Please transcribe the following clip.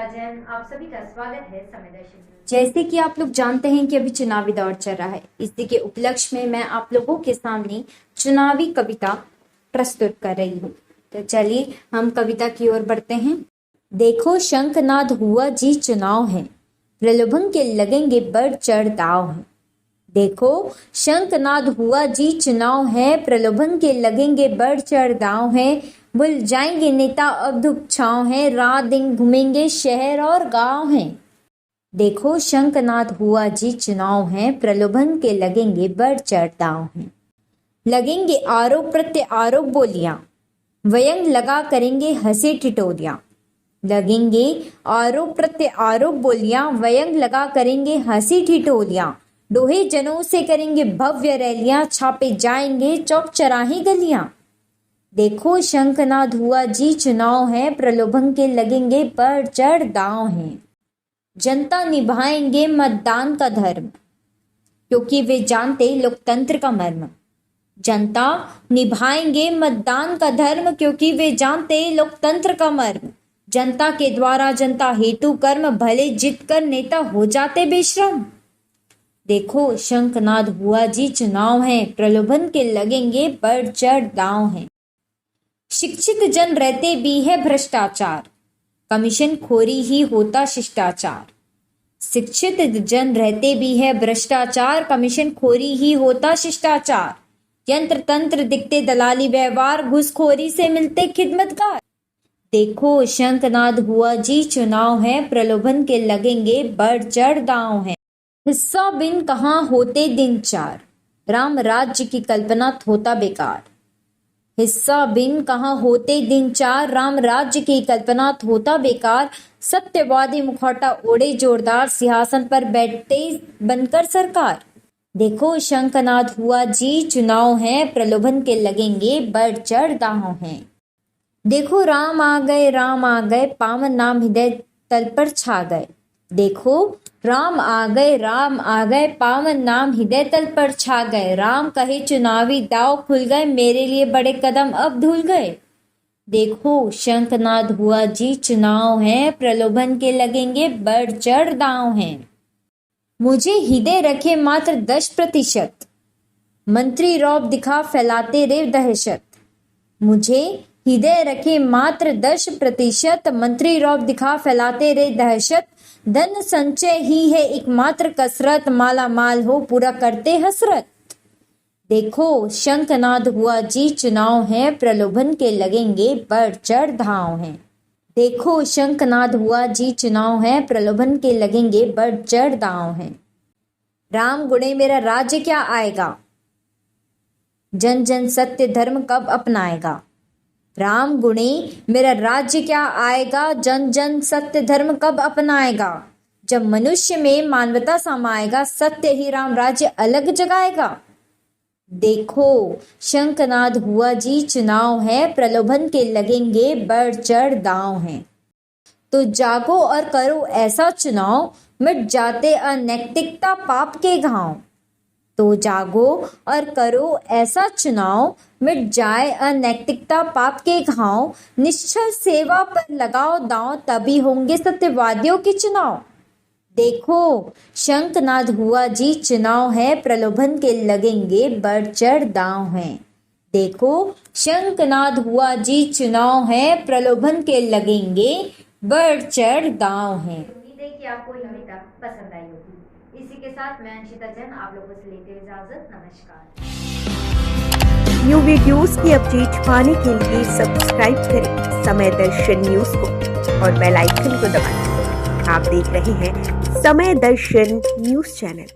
जैन, आप सभी का स्वागत है समय दर्शन। जैसे कि आप लोग जानते हैं कि अभी चुनावी दौर चल रहा है, इसी के उपलक्ष्य में मैं आप लोगों के सामने चुनावी कविता प्रस्तुत कर रही हूँ। तो चलिए हम कविता की ओर बढ़ते हैं। देखो शंखनाद हुआ जी चुनाव है, प्रलोभन के लगेंगे बढ़ चढ़ दाव है। देखो शंखनाद हुआ जी चुनाव है, प्रलोभन के लगेंगे बढ़ चढ़ दाव है। भूल जाएंगे नेता अब धूप छाँव है, रात दिन घूमेंगे शहर और गांव है। देखो शंखनाद हुआ जी चुनाव है, प्रलोभन के लगेंगे बढ़ चढ़ दाव है। लगेंगे आरोप प्रत्य आरोप बोलियां, व्यंग लगा करेंगे हंसी ठिठोलियां। लगेंगे आरोप प्रत्य आरोप बोलियां, व्यंग लगा करेंगे हंसी ठिठोलियां। डोहे जनों से करेंगे भव्य रैलियां, छापे जाएंगे चौक चौराहे गलियां। देखो शंखनाद हुआ जी चुनाव है, प्रलोभन के लगेंगे बढ़ चढ़ दांव है। जनता निभाएंगे मतदान का धर्म, क्योंकि वे जानते लोकतंत्र का मर्म। जनता निभाएंगे मतदान का धर्म, क्योंकि वे जानते लोकतंत्र का मर्म। जनता के द्वारा जनता हेतु कर्म, भले जीत कर नेता हो जाते बेशरम। देखो शंखनाद हुआ जी चुनाव है, प्रलोभन के लगेंगे बढ़ चढ़ दांव है। शिक्षित जन रहते भी है भ्रष्टाचार, कमीशन खोरी ही होता शिष्टाचार। शिक्षित जन रहते भी है भ्रष्टाचार, कमीशन खोरी ही होता शिष्टाचार। यंत्र तंत्र दिखते दलाली व्यवहार, घूसखोरी से मिलते खिदमतगार। देखो शंखनाद हुआ जी चुनाव है, प्रलोभन के लगेंगे बढ़ चढ़ दांव है। हिस्सा बिन कहाँ होते दिन चार, राम राज्य की कल्पना होता बेकार। हिस्सा बिन कहाँ होते दिन चार, राम राज्य की कल्पना होता बेकार। सत्यवादी मुखौटा ओढ़े जोरदार, सिंहासन पर बैठते बनकर सरकार। देखो शंखनाद हुआ जी चुनाव है, प्रलोभन के लगेंगे बढ़ चढ़ दांव है। देखो राम आ गए, पावन नाम हृदय तल पर छा गए। देखो राम आ गए, पावन नाम हृदय तल पर छा गए। राम कहे चुनावी दाव खुल गए, मेरे लिए बड़े कदम अब धुल गए। देखो शंखनाद हुआ जी चुनाव है, प्रलोभन के लगेंगे बढ़ चढ़ दांव है। मुझे हृदय रखे मात्र 10%, मंत्री रौब दिखा फैलाते रे दहशत। मुझे हृदय रखे मात्र 10%, मंत्री रौब दिखा फैलाते रे दहशत। धन संचय ही है एकमात्र कसरत, माला माल हो पूरा करते हसरत। देखो शंखनाद हुआ जी चुनाव है, प्रलोभन के लगेंगे बढ़ चढ़ दांव है। देखो शंखनाद हुआ जी चुनाव है, प्रलोभन के लगेंगे बढ़ चढ़ दांव है। राम गुणे मेरा राज्य क्या आएगा, जन जन सत्य धर्म कब अपनाएगा। राम गुणे मेरा राज्य क्या आएगा, जन जन सत्य धर्म कब अपनाएगा। जब मनुष्य में मानवता समाएगा, सत्य ही राम राज्य अलग जगाएगा। देखो शंखनाद हुआ जी चुनाव है, प्रलोभन के लगेंगे बढ़ चढ़ दांव है। तो जागो और करो ऐसा चुनाव, मिट जाते अनैतिकता पाप के घाव। तो जागो और करो ऐसा चुनाव, मिट जाए अनैतिकता पाप के घाव। निश्चल सेवा पर लगाओ दांव, तभी होंगे सत्यवादियों के चुनाव। देखो शंखनाद हुआ जी चुनाव है, प्रलोभन के लगेंगे बढ़ चढ़ दांव है। देखो शंखनाद हुआ जी चुनाव है, प्रलोभन के लगेंगे बढ़ चढ़ दांव है। उम्मीद है कि आपको यह कविता पसंद आई होगी। इसी के साथ मैं अंशिता जैन आप लोगों से लेते हुए इजाजत, नमस्कार। न्यू वीडियोस की अपडेट पाने के लिए सब्सक्राइब करें समय दर्शन न्यूज को और बेल आइकन को दबाएं। आप देख रहे हैं समय दर्शन न्यूज चैनल।